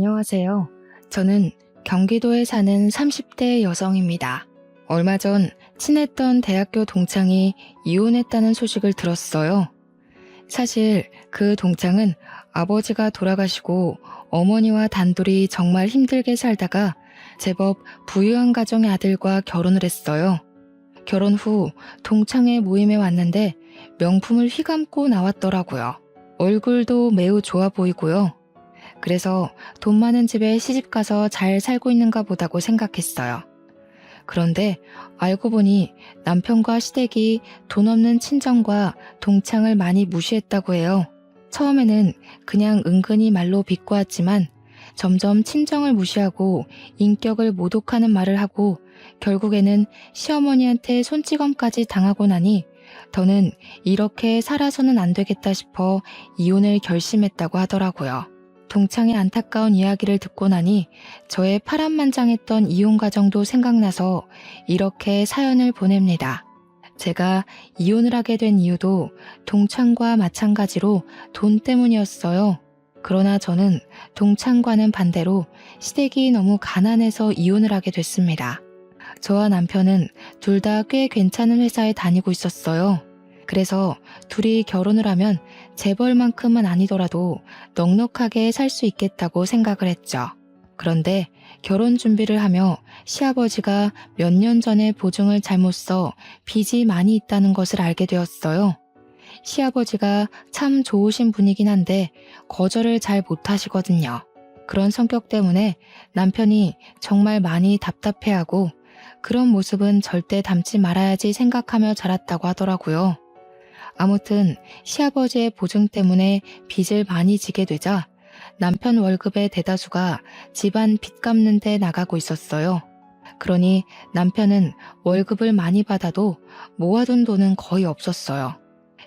안녕하세요. 저는 경기도에 사는 30대 여성입니다. 얼마 전 친했던 대학교 동창이 이혼했다는 소식을 들었어요. 사실 그 동창은 아버지가 돌아가시고 어머니와 단둘이 정말 힘들게 살다가 제법 부유한 가정의 아들과 결혼을 했어요. 결혼 후 동창회 모임에 왔는데 명품을 휘감고 나왔더라고요. 얼굴도 매우 좋아 보이고요. 그래서 돈 많은 집에 시집가서 잘 살고 있는가 보다고 생각했어요. 그런데 알고 보니 남편과 시댁이 돈 없는 친정과 동창을 많이 무시했다고 해요. 처음에는 그냥 은근히 말로 비꼬았지만 점점 친정을 무시하고 인격을 모독하는 말을 하고 결국에는 시어머니한테 손찌검까지 당하고 나니 더는 이렇게 살아서는 안 되겠다 싶어 이혼을 결심했다고 하더라고요. 동창의 안타까운 이야기를 듣고 나니 저의 파란만장했던 이혼 과정도 생각나서 이렇게 사연을 보냅니다. 제가 이혼을 하게 된 이유도 동창과 마찬가지로 돈 때문이었어요. 그러나 저는 동창과는 반대로 시댁이 너무 가난해서 이혼을 하게 됐습니다. 저와 남편은 둘 다 꽤 괜찮은 회사에 다니고 있었어요. 그래서 둘이 결혼을 하면 재벌만큼은 아니더라도 넉넉하게 살 수 있겠다고 생각을 했죠. 그런데 결혼 준비를 하며 시아버지가 몇 년 전에 보증을 잘못 써 빚이 많이 있다는 것을 알게 되었어요. 시아버지가 참 좋으신 분이긴 한데 거절을 잘 못하시거든요. 그런 성격 때문에 남편이 정말 많이 답답해하고 그런 모습은 절대 닮지 말아야지 생각하며 자랐다고 하더라고요. 아무튼 시아버지의 보증 때문에 빚을 많이 지게 되자 남편 월급의 대다수가 집안 빚 갚는 데 나가고 있었어요. 그러니 남편은 월급을 많이 받아도 모아둔 돈은 거의 없었어요.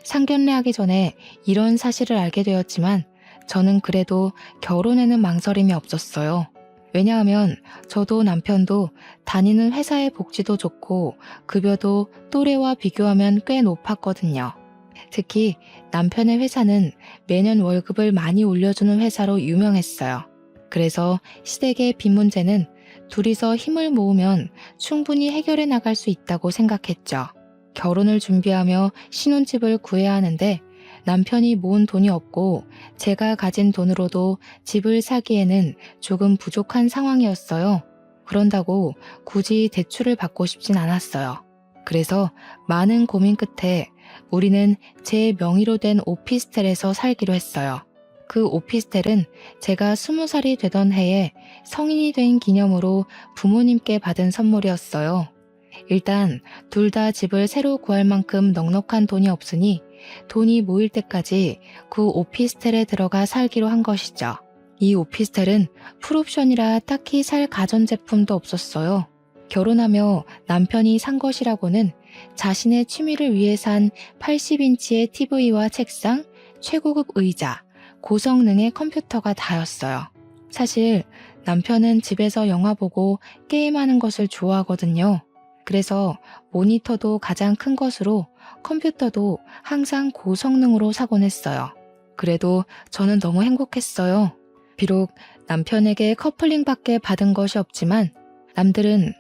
상견례하기 전에 이런 사실을 알게 되었지만 저는 그래도 결혼에는 망설임이 없었어요. 왜냐하면 저도 남편도 다니는 회사의 복지도 좋고 급여도 또래와 비교하면 꽤 높았거든요. 특히 남편의 회사는 매년 월급을 많이 올려주는 회사로 유명했어요. 그래서 시댁의 빚 문제는 둘이서 힘을 모으면 충분히 해결해 나갈 수 있다고 생각했죠. 결혼을 준비하며 신혼집을 구해야 하는데 남편이 모은 돈이 없고 제가 가진 돈으로도 집을 사기에는 조금 부족한 상황이었어요. 그런다고 굳이 대출을 받고 싶진 않았어요. 그래서 많은 고민 끝에 우리는 제 명의로 된 오피스텔에서 살기로 했어요. 그 오피스텔은 제가 20살이 되던 해에 성인이 된 기념으로 부모님께 받은 선물이었어요. 일단 둘 다 집을 새로 구할 만큼 넉넉한 돈이 없으니 돈이 모일 때까지 그 오피스텔에 들어가 살기로 한 것이죠. 이 오피스텔은 풀옵션이라 딱히 살 가전제품도 없었어요. 결혼하며 남편이 산 것이라고는 자신의 취미를 위해 산 80인치의 TV와 책상, 최고급 의자, 고성능의 컴퓨터가 다였어요. 사실 남편은 집에서 영화 보고 게임하는 것을 좋아하거든요. 그래서 모니터도 가장 큰 것으로 컴퓨터도 항상 고성능으로 사곤 했어요. 그래도 저는 너무 행복했어요. 비록 남편에게 커플링밖에 받은 것이 없지만 남들은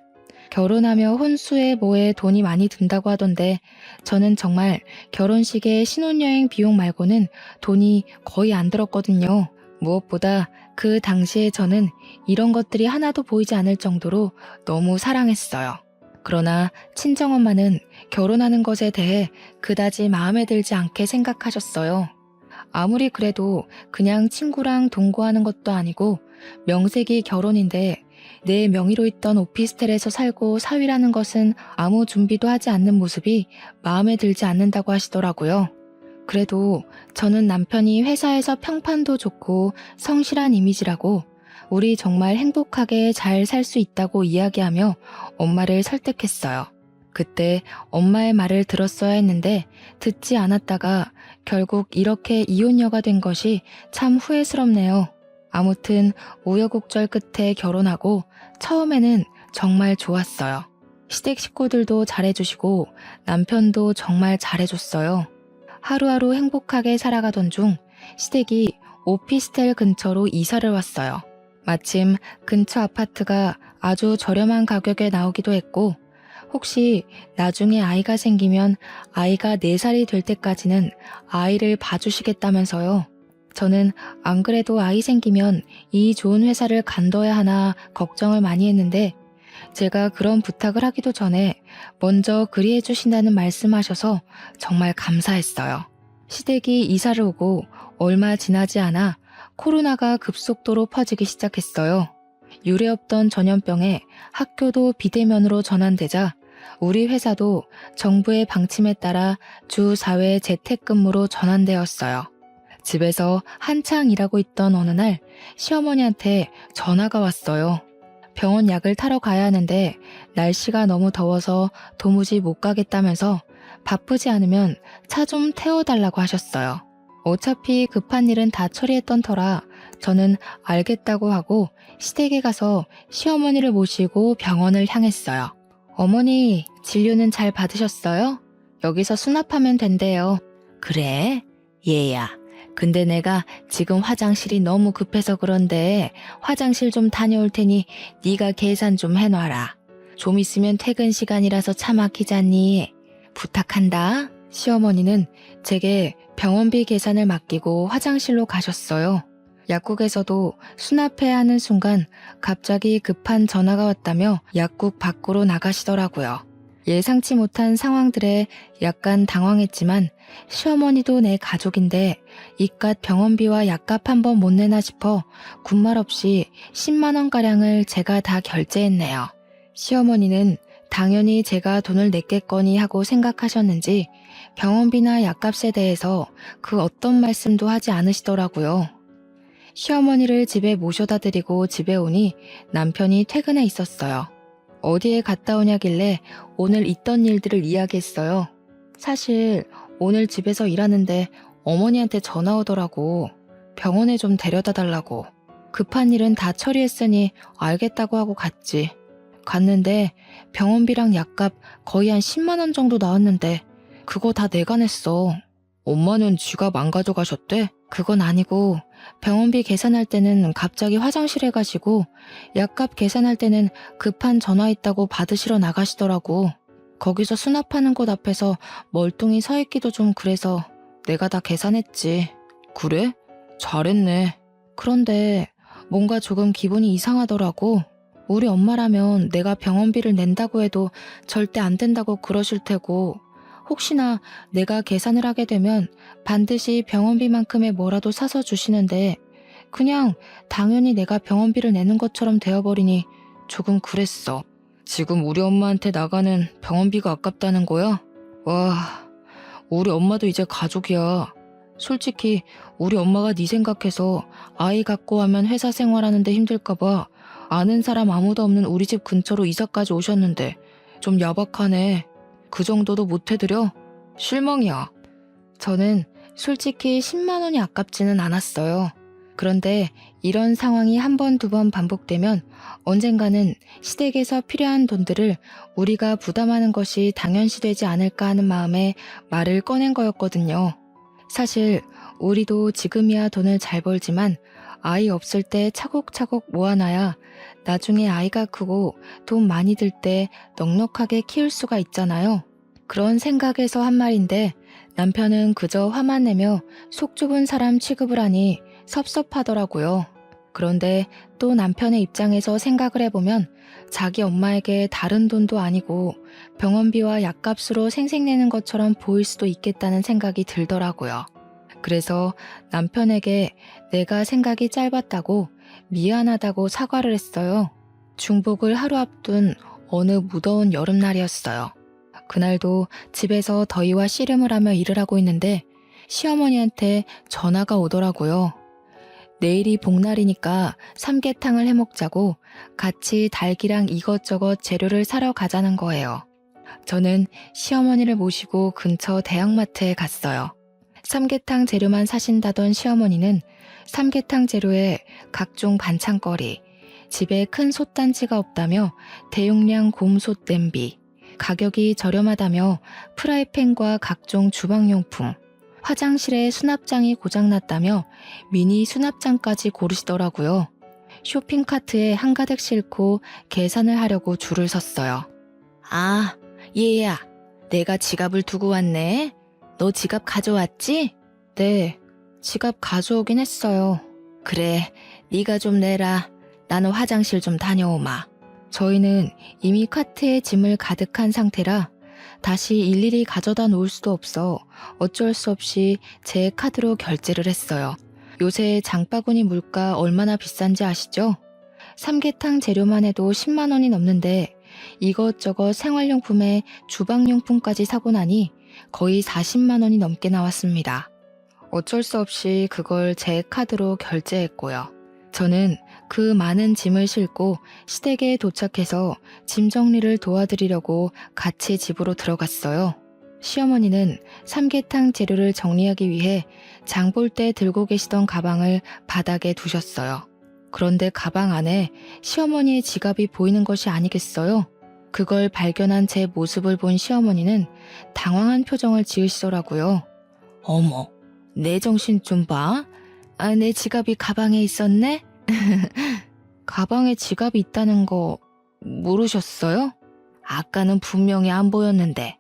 결혼하며 혼수에 뭐에 돈이 많이 든다고 하던데 저는 정말 결혼식에 신혼여행 비용 말고는 돈이 거의 안 들었거든요. 무엇보다 그 당시에 저는 이런 것들이 하나도 보이지 않을 정도로 너무 사랑했어요. 그러나 친정엄마는 결혼하는 것에 대해 그다지 마음에 들지 않게 생각하셨어요. 아무리 그래도 그냥 친구랑 동거하는 것도 아니고 명색이 결혼인데 내 명의로 있던 오피스텔에서 살고 사위라는 것은 아무 준비도 하지 않는 모습이 마음에 들지 않는다고 하시더라고요. 그래도 저는 남편이 회사에서 평판도 좋고 성실한 이미지라고 우리 정말 행복하게 잘 살 수 있다고 이야기하며 엄마를 설득했어요. 그때 엄마의 말을 들었어야 했는데 듣지 않았다가 결국 이렇게 이혼녀가 된 것이 참 후회스럽네요. 아무튼 우여곡절 끝에 결혼하고 처음에는 정말 좋았어요. 시댁 식구들도 잘해주시고 남편도 정말 잘해줬어요. 하루하루 행복하게 살아가던 중 시댁이 오피스텔 근처로 이사를 왔어요. 마침 근처 아파트가 아주 저렴한 가격에 나오기도 했고, 혹시 나중에 아이가 생기면 아이가 4살이 될 때까지는 아이를 봐주시겠다면서요. 저는 안 그래도 아이 생기면 이 좋은 회사를 간둬야 하나 걱정을 많이 했는데, 제가 그런 부탁을 하기도 전에 먼저 그리해 주신다는 말씀하셔서 정말 감사했어요. 시댁이 이사를 오고 얼마 지나지 않아 코로나가 급속도로 퍼지기 시작했어요. 유례없던 전염병에 학교도 비대면으로 전환되자 우리 회사도 정부의 방침에 따라 주 4회 재택근무로 전환되었어요. 집에서 한창 일하고 있던 어느 날 시어머니한테 전화가 왔어요. 병원 약을 타러 가야 하는데 날씨가 너무 더워서 도무지 못 가겠다면서 바쁘지 않으면 차 좀 태워달라고 하셨어요. 어차피 급한 일은 다 처리했던 터라 저는 알겠다고 하고 시댁에 가서 시어머니를 모시고 병원을 향했어요. 어머니, 진료는 잘 받으셨어요? 여기서 수납하면 된대요. 그래? 얘야. 근데 내가 지금 화장실이 너무 급해서 그런데 화장실 좀 다녀올 테니 네가 계산 좀 해놔라. 좀 있으면 퇴근 시간이라서 차 막히잖니. 부탁한다. 시어머니는 제게 병원비 계산을 맡기고 화장실로 가셨어요. 약국에서도 수납해야 하는 순간 갑자기 급한 전화가 왔다며 약국 밖으로 나가시더라고요. 예상치 못한 상황들에 약간 당황했지만 시어머니도 내 가족인데 이깟 병원비와 약값 한 번 못 내나 싶어 군말 없이 10만 원가량을 제가 다 결제했네요. 시어머니는 당연히 제가 돈을 냈겠거니 하고 생각하셨는지 병원비나 약값에 대해서 그 어떤 말씀도 하지 않으시더라고요. 시어머니를 집에 모셔다 드리고 집에 오니 남편이 퇴근해 있었어요. 어디에 갔다 오냐길래 오늘 있던 일들을 이야기했어요. 사실 오늘 집에서 일하는데 어머니한테 전화 오더라고. 병원에 좀 데려다 달라고. 급한 일은 다 처리했으니 알겠다고 하고 갔지. 갔는데 병원비랑 약값 거의 한 10만 원 정도 나왔는데 그거 다 내가 냈어. 엄마는 지갑 안 가져가셨대? 그건 아니고 병원비 계산할 때는 갑자기 화장실에 가시고 약값 계산할 때는 급한 전화 있다고 받으시러 나가시더라고. 거기서 수납하는 곳 앞에서 멀뚱히 서 있기도 좀 그래서 내가 다 계산했지. 그래? 잘했네. 그런데 뭔가 조금 기분이 이상하더라고. 우리 엄마라면 내가 병원비를 낸다고 해도 절대 안 된다고 그러실 테고 혹시나 내가 계산을 하게 되면 반드시 병원비만큼의 뭐라도 사서 주시는데 그냥 당연히 내가 병원비를 내는 것처럼 되어버리니 조금 그랬어. 지금 우리 엄마한테 나가는 병원비가 아깝다는 거야? 와, 우리 엄마도 이제 가족이야. 솔직히 우리 엄마가 네 생각해서 아이 갖고 하면 회사 생활하는데 힘들까봐 아는 사람 아무도 없는 우리 집 근처로 이사까지 오셨는데 좀 야박하네. 그 정도도 못 해드려? 실망이야. 저는 솔직히 10만 원이 아깝지는 않았어요. 그런데 이런 상황이 한 번, 두 번 반복되면 언젠가는 시댁에서 필요한 돈들을 우리가 부담하는 것이 당연시되지 않을까 하는 마음에 말을 꺼낸 거였거든요. 사실 우리도 지금이야 돈을 잘 벌지만 아이 없을 때 차곡차곡 모아놔야 나중에 아이가 크고 돈 많이 들 때 넉넉하게 키울 수가 있잖아요. 그런 생각에서 한 말인데 남편은 그저 화만 내며 속 좁은 사람 취급을 하니 섭섭하더라고요. 그런데 또 남편의 입장에서 생각을 해보면 자기 엄마에게 다른 돈도 아니고 병원비와 약값으로 생색내는 것처럼 보일 수도 있겠다는 생각이 들더라고요. 그래서 남편에게 내가 생각이 짧았다고 미안하다고 사과를 했어요. 중복을 하루 앞둔 어느 무더운 여름날이었어요. 그날도 집에서 더위와 씨름을 하며 일을 하고 있는데 시어머니한테 전화가 오더라고요. 내일이 복날이니까 삼계탕을 해먹자고 같이 닭이랑 이것저것 재료를 사러 가자는 거예요. 저는 시어머니를 모시고 근처 대형마트에 갔어요. 삼계탕 재료만 사신다던 시어머니는 삼계탕 재료에 각종 반찬거리, 집에 큰 솥단지가 없다며 대용량 곰솥 냄비, 가격이 저렴하다며 프라이팬과 각종 주방용품, 화장실에 수납장이 고장났다며 미니 수납장까지 고르시더라고요. 쇼핑카트에 한가득 싣고 계산을 하려고 줄을 섰어요. 아, 얘야, 내가 지갑을 두고 왔네. 너 지갑 가져왔지? 네, 지갑 가져오긴 했어요. 그래, 네가 좀 내라. 나는 화장실 좀 다녀오마. 저희는 이미 카트에 짐을 가득한 상태라 다시 일일이 가져다 놓을 수도 없어 어쩔 수 없이 제 카드로 결제를 했어요. 요새 장바구니 물가 얼마나 비싼지 아시죠? 삼계탕 재료만 해도 10만 원이 넘는데 이것저것 생활용품에 주방용품까지 사고 나니 거의 40만 원이 넘게 나왔습니다. 어쩔 수 없이 그걸 제 카드로 결제했고요. 저는 그 많은 짐을 싣고 시댁에 도착해서 짐 정리를 도와드리려고 같이 집으로 들어갔어요. 시어머니는 삼계탕 재료를 정리하기 위해 장 볼 때 들고 계시던 가방을 바닥에 두셨어요. 그런데 가방 안에 시어머니의 지갑이 보이는 것이 아니겠어요? 그걸 발견한 제 모습을 본 시어머니는 당황한 표정을 지으시더라고요. 어머, 내 정신 좀 봐. 아, 내 지갑이 가방에 있었네? 가방에 지갑이 있다는 거 모르셨어요? 아까는 분명히 안 보였는데.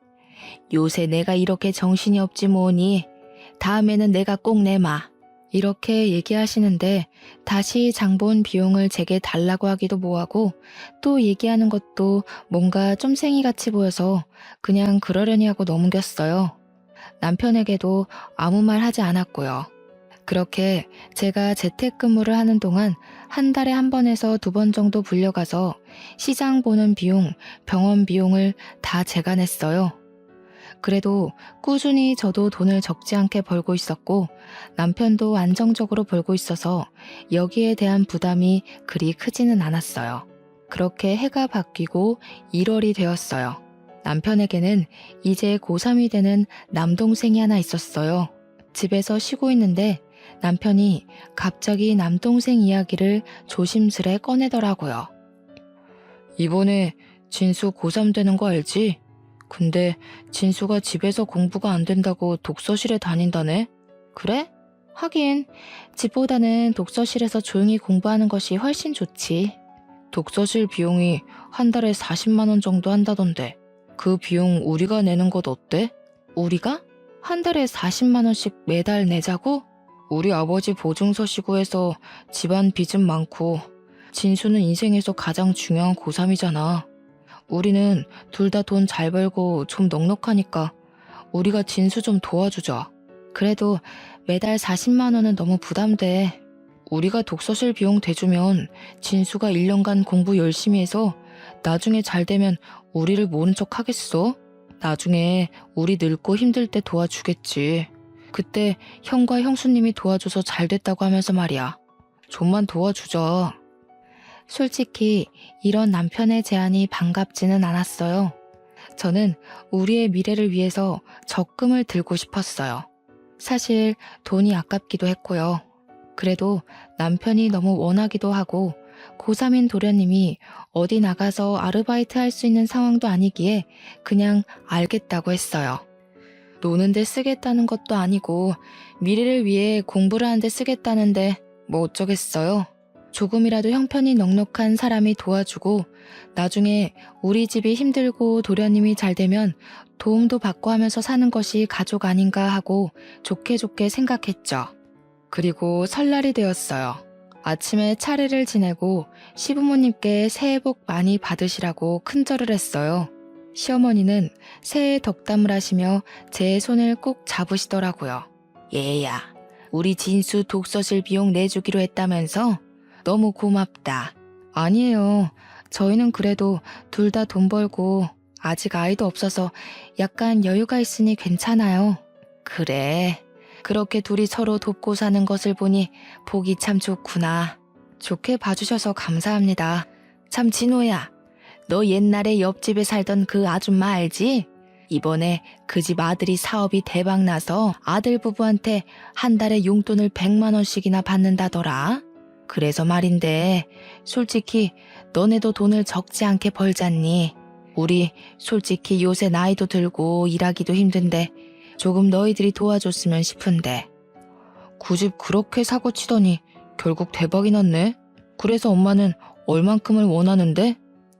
요새 내가 이렇게 정신이 없지 뭐니. 다음에는 내가 꼭 내마. 이렇게 얘기하시는데 다시 장본 비용을 제게 달라고 하기도 뭐하고 또 얘기하는 것도 뭔가 쫌생이같이 보여서 그냥 그러려니 하고 넘겼어요. 남편에게도 아무 말 하지 않았고요. 그렇게 제가 재택근무를 하는 동안 한 달에 한 번에서 2번 정도 불려가서 시장 보는 비용, 병원 비용을 다 제가 냈어요. 그래도 꾸준히 저도 돈을 적지 않게 벌고 있었고 남편도 안정적으로 벌고 있어서 여기에 대한 부담이 그리 크지는 않았어요. 그렇게 해가 바뀌고 1월이 되었어요. 남편에게는 이제 고3이 되는 남동생이 하나 있었어요. 집에서 쉬고 있는데 남편이 갑자기 남동생 이야기를 조심스레 꺼내더라고요. 이번에 진수 고3 되는 거 알지? 근데 진수가 집에서 공부가 안 된다고 독서실에 다닌다네? 그래? 하긴 집보다는 독서실에서 조용히 공부하는 것이 훨씬 좋지. 독서실 비용이 한 달에 40만 원 정도 한다던데 그 비용 우리가 내는 것 어때? 우리가? 한 달에 40만 원씩 매달 내자고? 우리 아버지 보증서 시고 해서 집안 빚은 많고 진수는 인생에서 가장 중요한 고3이잖아. 우리는 둘 다 돈 잘 벌고 좀 넉넉하니까 우리가 진수 좀 도와주자. 그래도 매달 40만 원은 너무 부담돼. 우리가 독서실 비용 대주면 진수가 1년간 공부 열심히 해서 나중에 잘 되면 우리를 모른 척 하겠어? 나중에 우리 늙고 힘들 때 도와주겠지. 그때 형과 형수님이 도와줘서 잘 됐다고 하면서 말이야. 좀만 도와주자. 솔직히 이런 남편의 제안이 반갑지는 않았어요. 저는 우리의 미래를 위해서 적금을 들고 싶었어요. 사실 돈이 아깝기도 했고요. 그래도 남편이 너무 원하기도 하고 고3인 도련님이 어디 나가서 아르바이트 할 수 있는 상황도 아니기에 그냥 알겠다고 했어요. 노는데 쓰겠다는 것도 아니고 미래를 위해 공부를 하는데 쓰겠다는데 뭐 어쩌겠어요. 조금이라도 형편이 넉넉한 사람이 도와주고 나중에 우리 집이 힘들고 도련님이 잘 되면 도움도 받고 하면서 사는 것이 가족 아닌가 하고 좋게 좋게 생각했죠. 그리고 설날이 되었어요. 아침에 차례를 지내고 시부모님께 새해 복 많이 받으시라고 큰절을 했어요. 시어머니는 새해 덕담을 하시며 제 손을 꼭 잡으시더라고요. 얘야, 우리 진수 독서실 비용 내주기로 했다면서? 너무 고맙다. 아니에요. 저희는 그래도 둘 다 돈 벌고 아직 아이도 없어서 약간 여유가 있으니 괜찮아요. 그래. 그렇게 둘이 서로 돕고 사는 것을 보니 보기 참 좋구나. 좋게 봐주셔서 감사합니다. 참 진호야, 너 옛날에 옆집에 살던 그 아줌마 알지? 이번에 그 집 아들이 사업이 대박나서 아들 부부한테 한 달에 용돈을 100만 원씩이나 받는다더라. 그래서 말인데 솔직히 너네도 돈을 적지 않게 벌잖니. 우리 솔직히 요새 나이도 들고 일하기도 힘든데 조금 너희들이 도와줬으면 싶은데. 그 집 그렇게 사고치더니 결국 대박이 났네. 그래서 엄마는 얼만큼을 원하는데?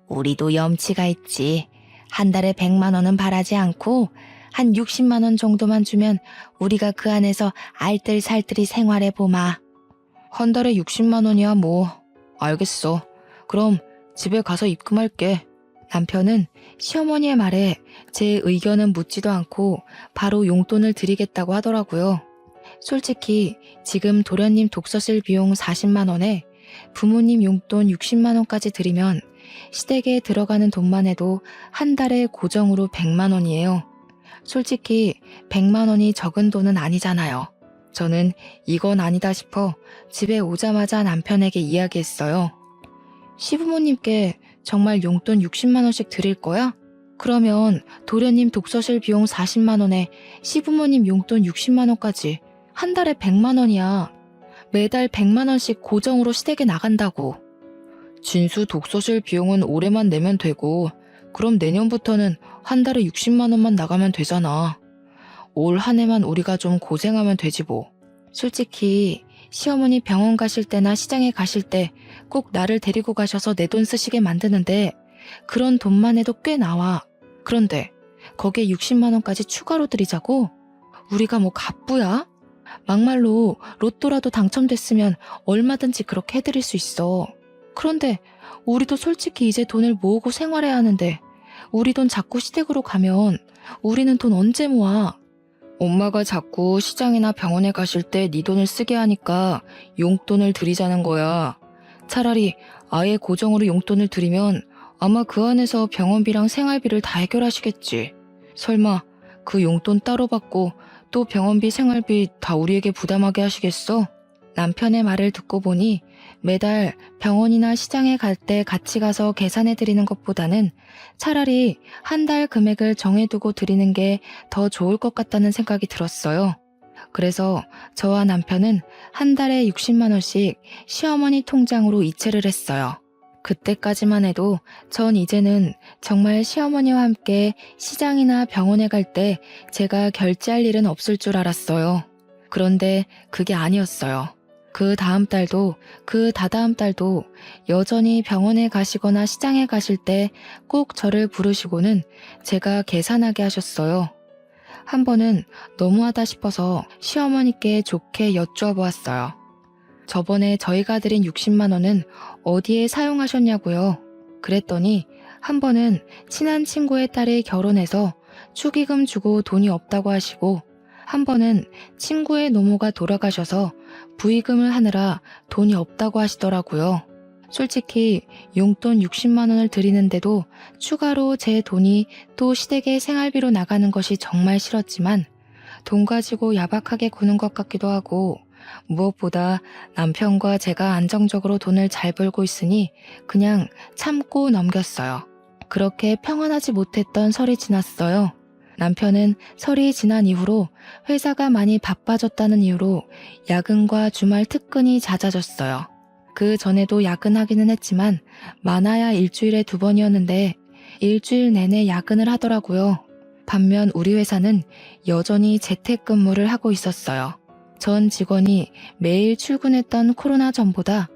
우리도 염치가 있지. 한 달에 100만 원은 바라지 않고 한 60만 원 정도만 주면 우리가 그 안에서 알뜰살뜰히 생활해 보마. 한 달에 60만 원이야 뭐. 알겠어. 그럼 집에 가서 입금할게. 남편은 시어머니의 말에 제 의견은 묻지도 않고 바로 용돈을 드리겠다고 하더라고요. 솔직히 지금 도련님 독서실 비용 40만 원에 부모님 용돈 60만 원까지 드리면 시댁에 들어가는 돈만 해도 한 달에 고정으로 100만 원이에요. 솔직히 100만 원이 적은 돈은 아니잖아요. 저는 이건 아니다 싶어 집에 오자마자 남편에게 이야기했어요. 시부모님께 정말 용돈 60만 원씩 드릴 거야? 그러면 도련님 독서실 비용 40만 원에 시부모님 용돈 60만 원까지 한 달에 100만 원이야. 매달 100만 원씩 고정으로 시댁에 나간다고. 진수 독서실 비용은 올해만 내면 되고 그럼 내년부터는 한 달에 60만 원만 나가면 되잖아. 올 한 해만 우리가 좀 고생하면 되지 뭐. 솔직히 시어머니 병원 가실 때나 시장에 가실 때 꼭 나를 데리고 가셔서 내 돈 쓰시게 만드는데 그런 돈만 해도 꽤 나와. 그런데 거기에 60만 원까지 추가로 드리자고? 우리가 뭐 갑부야? 막말로 로또라도 당첨됐으면 얼마든지 그렇게 해드릴 수 있어. 그런데 우리도 솔직히 이제 돈을 모으고 생활해야 하는데 우리 돈 자꾸 시댁으로 가면 우리는 돈 언제 모아? 엄마가 자꾸 시장이나 병원에 가실 때 네 돈을 쓰게 하니까 용돈을 드리자는 거야. 차라리 아예 고정으로 용돈을 드리면 아마 그 안에서 병원비랑 생활비를 다 해결하시겠지. 설마 그 용돈 따로 받고 또 병원비 생활비 다 우리에게 부담하게 하시겠어? 남편의 말을 듣고 보니 매달 병원이나 시장에 갈 때 같이 가서 계산해 드리는 것보다는 차라리 한 달 금액을 정해두고 드리는 게 더 좋을 것 같다는 생각이 들었어요. 그래서 저와 남편은 한 달에 60만 원씩 시어머니 통장으로 이체를 했어요. 그때까지만 해도 전 이제는 정말 시어머니와 함께 시장이나 병원에 갈 때 제가 결제할 일은 없을 줄 알았어요. 그런데 그게 아니었어요. 그 다음 달도 그 다다음 달도 여전히 병원에 가시거나 시장에 가실 때 꼭 저를 부르시고는 제가 계산하게 하셨어요. 한 번은 너무하다 싶어서 시어머니께 좋게 여쭈어보았어요. 저번에 저희가 드린 60만 원은 어디에 사용하셨냐고요. 그랬더니 한 번은 친한 친구의 딸이 결혼해서 축의금 주고 돈이 없다고 하시고 한 번은 친구의 노모가 돌아가셔서 부의금을 하느라 돈이 없다고 하시더라고요. 솔직히 용돈 60만 원을 드리는데도 추가로 제 돈이 또 시댁의 생활비로 나가는 것이 정말 싫었지만 돈 가지고 야박하게 구는 것 같기도 하고 무엇보다 남편과 제가 안정적으로 돈을 잘 벌고 있으니 그냥 참고 넘겼어요. 그렇게 평안하지 못했던 설이 지났어요. 남편은 설이 지난 이후로 회사가 많이 바빠졌다는 이유로 야근과 주말 특근이 잦아졌어요. 그 전에도 야근하기는 했지만 많아야 일주일에 2번이었는데 일주일 내내 야근을 하더라고요. 반면 우리 회사는 여전히 재택근무를 하고 있었어요. 전 직원이 매일 출근했던 코로나 전보다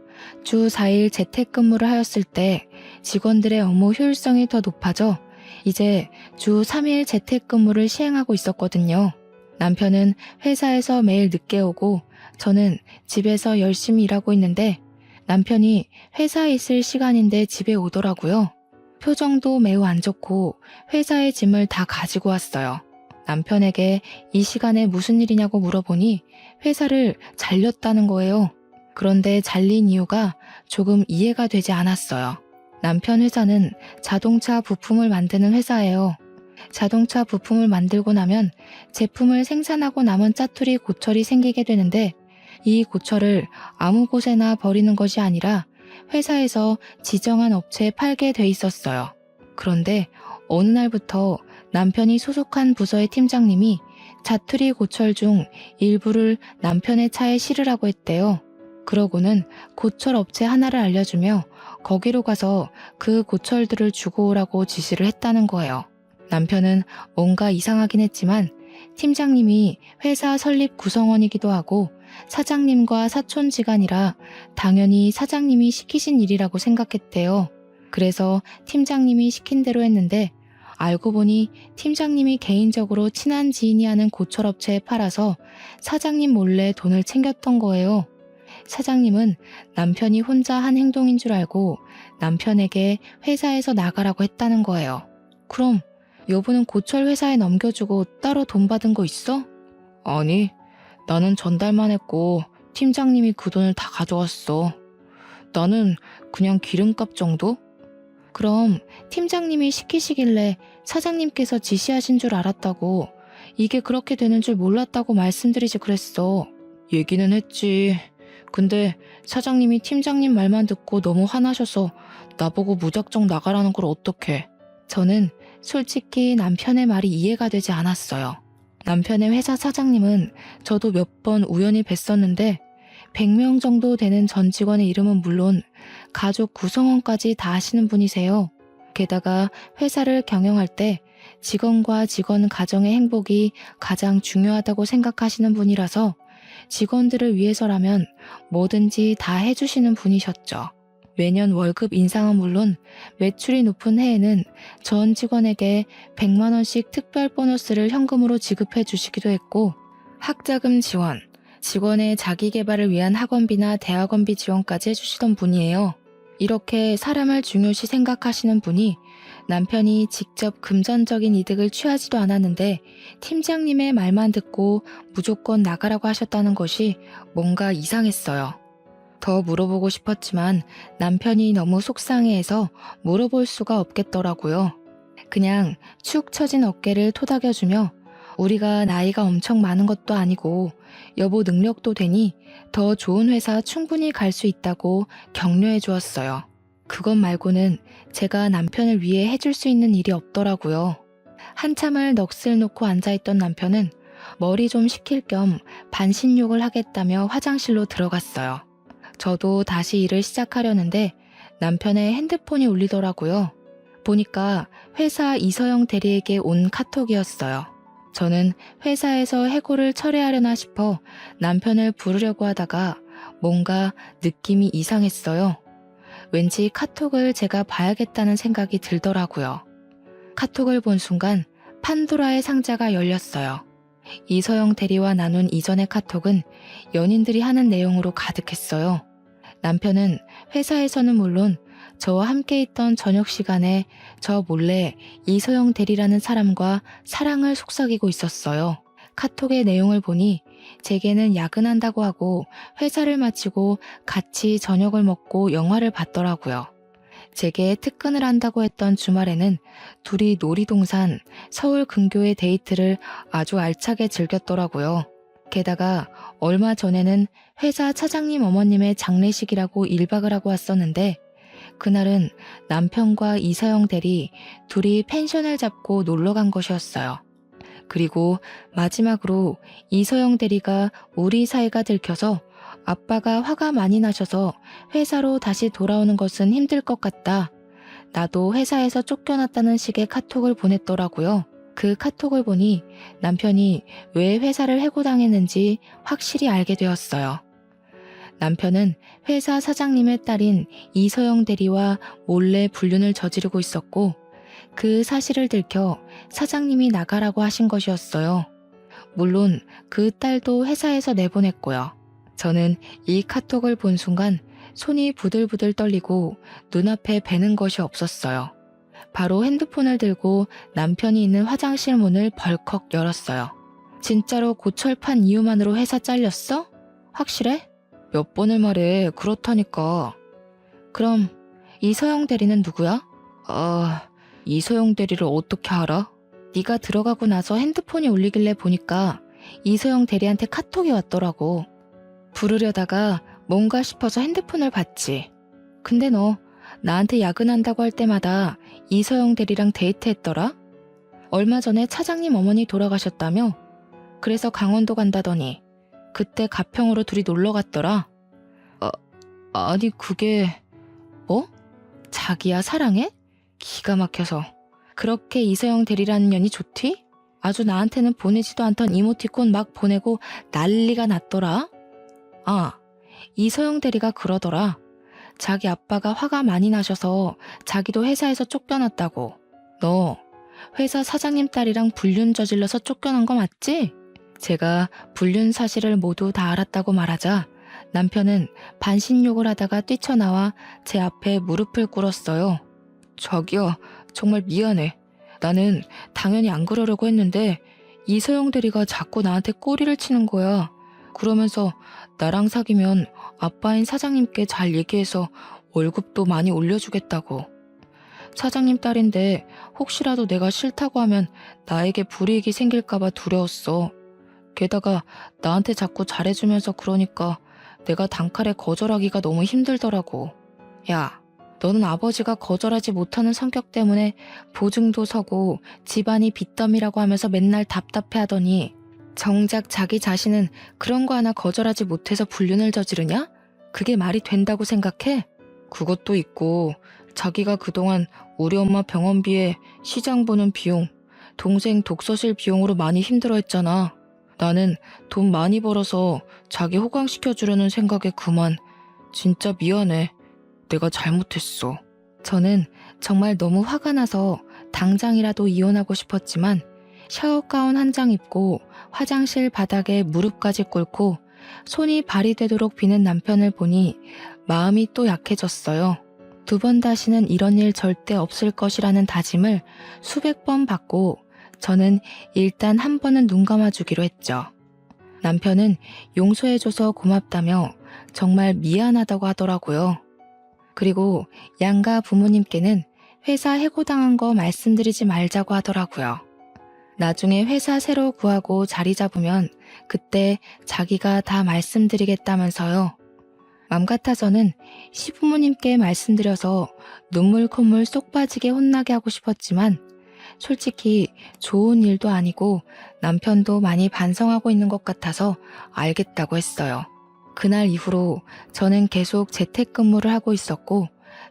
주 4일 재택근무를 하였을 때 직원들의 업무 효율성이 더 높아져 이제 주 3일 재택근무를 시행하고 있었거든요. 남편은 회사에서 매일 늦게 오고 저는 집에서 열심히 일하고 있는데 남편이 회사에 있을 시간인데 집에 오더라고요. 표정도 매우 안 좋고 회사의 짐을 다 가지고 왔어요. 남편에게 이 시간에 무슨 일이냐고 물어보니 회사를 잘렸다는 거예요. 그런데 잘린 이유가 조금 이해가 되지 않았어요. 남편 회사는 자동차 부품을 만드는 회사예요. 자동차 부품을 만들고 나면 제품을 생산하고 남은 짜투리 고철이 생기게 되는데 이 고철을 아무 곳에나 버리는 것이 아니라 회사에서 지정한 업체에 팔게 돼 있었어요. 그런데 어느 날부터 남편이 소속한 부서의 팀장님이 자투리 고철 중 일부를 남편의 차에 실으라고 했대요. 그러고는 고철 업체 하나를 알려주며 거기로 가서 그 고철들을 주고 오라고 지시를 했다는 거예요. 남편은 뭔가 이상하긴 했지만 팀장님이 회사 설립 구성원이기도 하고 사장님과 사촌지간이라 당연히 사장님이 시키신 일이라고 생각했대요. 그래서 팀장님이 시킨 대로 했는데 알고 보니 팀장님이 개인적으로 친한 지인이 하는 고철업체에 팔아서 사장님 몰래 돈을 챙겼던 거예요. 사장님은 남편이 혼자 한 행동인 줄 알고 남편에게 회사에서 나가라고 했다는 거예요. 그럼 여보는 고철 회사에 넘겨주고 따로 돈 받은 거 있어? 아니, 나는 전달만 했고 팀장님이 그 돈을 다 가져갔어. 나는 그냥 기름값 정도? 그럼 팀장님이 시키시길래 사장님께서 지시하신 줄 알았다고, 이게 그렇게 되는 줄 몰랐다고 말씀드리지 그랬어. 얘기는 했지. 근데 사장님이 팀장님 말만 듣고 너무 화나셔서 나보고 무작정 나가라는 걸 어떡해. 저는 솔직히 남편의 말이 이해가 되지 않았어요. 남편의 회사 사장님은 저도 몇 번 우연히 뵀었는데 100명 정도 되는 전 직원의 이름은 물론 가족 구성원까지 다 아시는 분이세요. 게다가 회사를 경영할 때 직원과 직원 가정의 행복이 가장 중요하다고 생각하시는 분이라서 직원들을 위해서라면 뭐든지 다 해주시는 분이셨죠. 매년 월급 인상은 물론 매출이 높은 해에는 전 직원에게 100만 원씩 특별 보너스를 현금으로 지급해 주시기도 했고, 학자금 지원, 직원의 자기 개발을 위한 학원비나 대학원비 지원까지 해주시던 분이에요. 이렇게 사람을 중요시 생각하시는 분이 남편이 직접 금전적인 이득을 취하지도 않았는데 팀장님의 말만 듣고 무조건 나가라고 하셨다는 것이 뭔가 이상했어요. 더 물어보고 싶었지만 남편이 너무 속상해해서 물어볼 수가 없겠더라고요. 그냥 축 처진 어깨를 토닥여주며 우리가 나이가 엄청 많은 것도 아니고 여보 능력도 되니 더 좋은 회사 충분히 갈 수 있다고 격려해 주었어요. 그것 말고는 제가 남편을 위해 해줄 수 있는 일이 없더라고요. 한참을 넋을 놓고 앉아있던 남편은 머리 좀 식힐 겸 반신욕을 하겠다며 화장실로 들어갔어요. 저도 다시 일을 시작하려는데 남편의 핸드폰이 울리더라고요. 보니까 회사 이서영 대리에게 온 카톡이었어요. 저는 회사에서 해고를 철회하려나 싶어 남편을 부르려고 하다가 뭔가 느낌이 이상했어요. 왠지 카톡을 제가 봐야겠다는 생각이 들더라고요. 카톡을 본 순간 판도라의 상자가 열렸어요. 이서영 대리와 나눈 이전의 카톡은 연인들이 하는 내용으로 가득했어요. 남편은 회사에서는 물론 저와 함께 있던 저녁 시간에 저 몰래 이서영 대리라는 사람과 사랑을 속삭이고 있었어요. 카톡의 내용을 보니 제게는 야근한다고 하고 회사를 마치고 같이 저녁을 먹고 영화를 봤더라고요. 제게 특근을 한다고 했던 주말에는 둘이 놀이동산, 서울 근교의 데이트를 아주 알차게 즐겼더라고요. 게다가 얼마 전에는 회사 차장님 어머님의 장례식이라고 1박을 하고 왔었는데 그날은 남편과 이서영 대리 둘이 펜션을 잡고 놀러 간 것이었어요. 그리고 마지막으로 이서영 대리가 우리 사이가 들켜서 아빠가 화가 많이 나셔서 회사로 다시 돌아오는 것은 힘들 것 같다. 나도 회사에서 쫓겨났다는 식의 카톡을 보냈더라고요. 그 카톡을 보니 남편이 왜 회사를 해고당했는지 확실히 알게 되었어요. 남편은 회사 사장님의 딸인 이서영 대리와 몰래 불륜을 저지르고 있었고 그 사실을 들켜 사장님이 나가라고 하신 것이었어요. 물론 그 딸도 회사에서 내보냈고요. 저는 이 카톡을 본 순간 손이 부들부들 떨리고 눈앞에 뵈는 것이 없었어요. 바로 핸드폰을 들고 남편이 있는 화장실 문을 벌컥 열었어요. 진짜로 고철판 이유만으로 회사 잘렸어? 확실해? 몇 번을 말해. 그렇다니까. 그럼 이서영 대리는 누구야? 이서영 대리를 어떻게 알아? 네가 들어가고 나서 핸드폰이 울리길래 보니까 이서영 대리한테 카톡이 왔더라고. 부르려다가 뭔가 싶어서 핸드폰을 봤지. 근데 너 나한테 야근한다고 할 때마다 이서영 대리랑 데이트했더라? 얼마 전에 차장님 어머니 돌아가셨다며? 그래서 강원도 간다더니 그때 가평으로 둘이 놀러 갔더라. 아니 그게... 뭐? 자기야 사랑해? 기가 막혀서. 그렇게 이서영 대리라는 년이 좋디? 아주 나한테는 보내지도 않던 이모티콘 막 보내고 난리가 났더라. 아, 이서영 대리가 그러더라. 자기 아빠가 화가 많이 나셔서 자기도 회사에서 쫓겨났다고. 너 회사 사장님 딸이랑 불륜 저질러서 쫓겨난 거 맞지? 제가 불륜 사실을 모두 다 알았다고 말하자 남편은 반신욕을 하다가 뛰쳐나와 제 앞에 무릎을 꿇었어요. 저기요, 정말 미안해. 나는 당연히 안 그러려고 했는데 이서영 대리가 자꾸 나한테 꼬리를 치는 거야. 그러면서 나랑 사귀면 아빠인 사장님께 잘 얘기해서 월급도 많이 올려주겠다고. 사장님 딸인데 혹시라도 내가 싫다고 하면 나에게 불이익이 생길까봐 두려웠어. 게다가 나한테 자꾸 잘해주면서 그러니까 내가 단칼에 거절하기가 너무 힘들더라고. 야, 너는 아버지가 거절하지 못하는 성격 때문에 보증도 서고 집안이 빚더미라고 하면서 맨날 답답해하더니 정작 자기 자신은 그런 거 하나 거절하지 못해서 불륜을 저지르냐? 그게 말이 된다고 생각해? 그것도 있고 자기가 그동안 우리 엄마 병원비에 시장 보는 비용, 동생 독서실 비용으로 많이 힘들어했잖아. 나는 돈 많이 벌어서 자기 호강시켜주려는 생각에 그만. 진짜 미안해. 내가 잘못했어. 저는 정말 너무 화가 나서 당장이라도 이혼하고 싶었지만 샤워 가운 한 장 입고 화장실 바닥에 무릎까지 꿇고 손이 발이 되도록 비는 남편을 보니 마음이 또 약해졌어요. 2번 다시는 이런 일 절대 없을 것이라는 다짐을 수백 번 받고 저는 일단 한 번은 눈 감아주기로 했죠. 남편은 용서해줘서 고맙다며 정말 미안하다고 하더라고요. 그리고 양가 부모님께는 회사 해고당한 거 말씀드리지 말자고 하더라고요. 나중에 회사 새로 구하고 자리 잡으면 그때 자기가 다 말씀드리겠다면서요. 맘 같아서는 시부모님께 말씀드려서 눈물 콧물 쏙 빠지게 혼나게 하고 싶었지만 솔직히 좋은 일도 아니고 남편도 많이 반성하고 있는 것 같아서 알겠다고 했어요. 그날 이후로 저는 계속 재택근무를 하고 있었고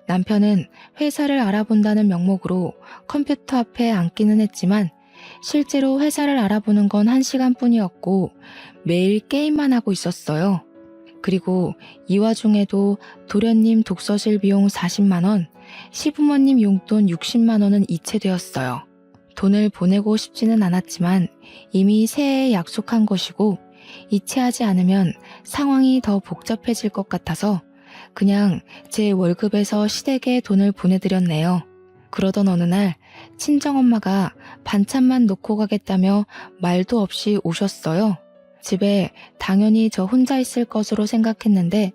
남편은 회사를 알아본다는 명목으로 컴퓨터 앞에 앉기는 했지만 실제로 회사를 알아보는 건 1시간뿐이었고 매일 게임만 하고 있었어요. 그리고 이 와중에도 도련님 독서실 비용 40만 원, 시부모님 용돈 60만 원은 이체되었어요. 돈을 보내고 싶지는 않았지만 이미 새해에 약속한 것이고 이체하지 않으면 상황이 더 복잡해질 것 같아서 그냥 제 월급에서 시댁에 돈을 보내드렸네요. 그러던 어느 날 친정엄마가 반찬만 놓고 가겠다며 말도 없이 오셨어요. 집에 당연히 저 혼자 있을 것으로 생각했는데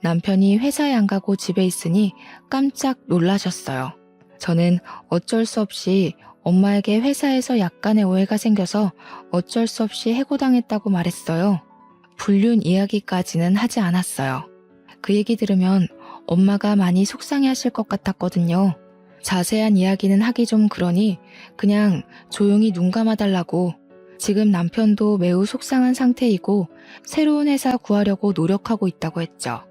남편이 회사에 안 가고 집에 있으니 깜짝 놀라셨어요. 저는 어쩔 수 없이 엄마에게 회사에서 약간의 오해가 생겨서 어쩔 수 없이 해고당했다고 말했어요. 불륜 이야기까지는 하지 않았어요. 그 얘기 들으면 엄마가 많이 속상해하실 것 같았거든요. 자세한 이야기는 하기 좀 그러니 그냥 조용히 눈 감아달라고. 지금 남편도 매우 속상한 상태이고 새로운 회사 구하려고 노력하고 있다고 했죠.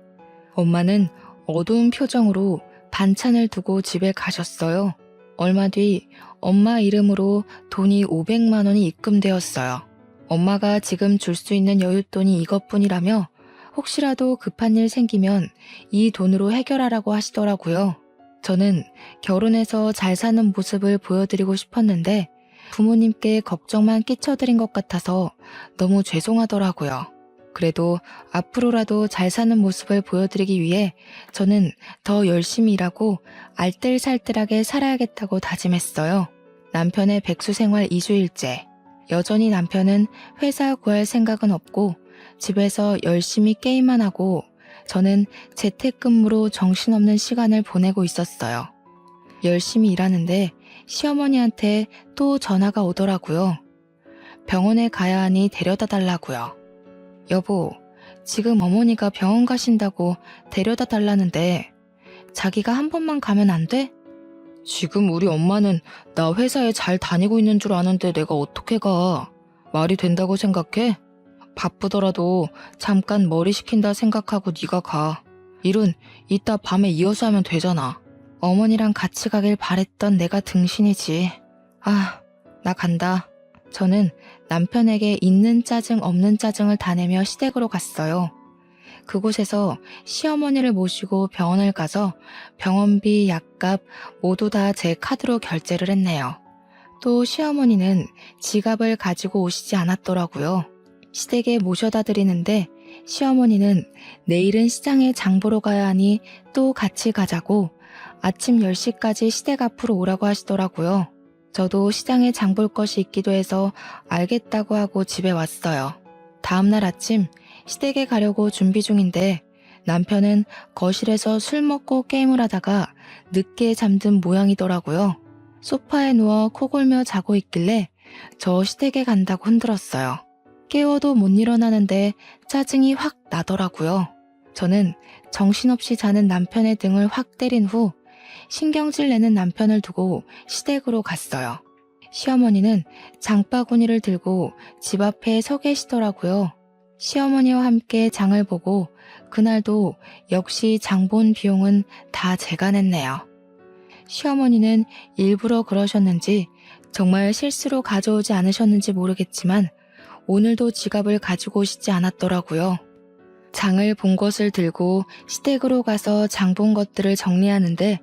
엄마는 어두운 표정으로 반찬을 두고 집에 가셨어요. 얼마 뒤 엄마 이름으로 돈이 500만 원이 입금되었어요. 엄마가 지금 줄 수 있는 여윳돈이 이것뿐이라며 혹시라도 급한 일 생기면 이 돈으로 해결하라고 하시더라고요. 저는 결혼해서 잘 사는 모습을 보여드리고 싶었는데 부모님께 걱정만 끼쳐드린 것 같아서 너무 죄송하더라고요. 그래도 앞으로라도 잘 사는 모습을 보여드리기 위해 저는 더 열심히 일하고 알뜰살뜰하게 살아야겠다고 다짐했어요. 남편의 백수생활 2주일째. 여전히 남편은 회사 구할 생각은 없고 집에서 열심히 게임만 하고 저는 재택근무로 정신없는 시간을 보내고 있었어요. 열심히 일하는데 시어머니한테 또 전화가 오더라고요. 병원에 가야 하니 데려다 달라고요. 여보, 지금 어머니가 병원 가신다고 데려다 달라는데 자기가 한 번만 가면 안 돼? 지금 우리 엄마는 나 회사에 잘 다니고 있는 줄 아는데 내가 어떻게 가? 말이 된다고 생각해? 바쁘더라도 잠깐 머리 식힌다 생각하고 네가 가. 일은 이따 밤에 이어서 하면 되잖아. 어머니랑 같이 가길 바랬던 내가 등신이지. 아, 나 간다. 저는 남편에게 있는 짜증 없는 짜증을 다 내며 시댁으로 갔어요. 그곳에서 시어머니를 모시고 병원을 가서 병원비, 약값 모두 다 제 카드로 결제를 했네요. 또 시어머니는 지갑을 가지고 오시지 않았더라고요. 시댁에 모셔다 드리는데 시어머니는 내일은 시장에 장 보러 가야 하니 또 같이 가자고 아침 10시까지 시댁 앞으로 오라고 하시더라고요. 저도 시장에 장 볼 것이 있기도 해서 알겠다고 하고 집에 왔어요. 다음날 아침 시댁에 가려고 준비 중인데 남편은 거실에서 술 먹고 게임을 하다가 늦게 잠든 모양이더라고요. 소파에 누워 코골며 자고 있길래 저 시댁에 간다고 흔들었어요. 깨워도 못 일어나는데 짜증이 확 나더라고요. 저는 정신없이 자는 남편의 등을 확 때린 후 신경질 내는 남편을 두고 시댁으로 갔어요. 시어머니는 장바구니를 들고 집 앞에 서 계시더라고요. 시어머니와 함께 장을 보고 그날도 역시 장 본 비용은 다 제가 냈네요. 시어머니는 일부러 그러셨는지 정말 실수로 가져오지 않으셨는지 모르겠지만 오늘도 지갑을 가지고 오시지 않았더라고요. 장을 본 것을 들고 시댁으로 가서 장 본 것들을 정리하는데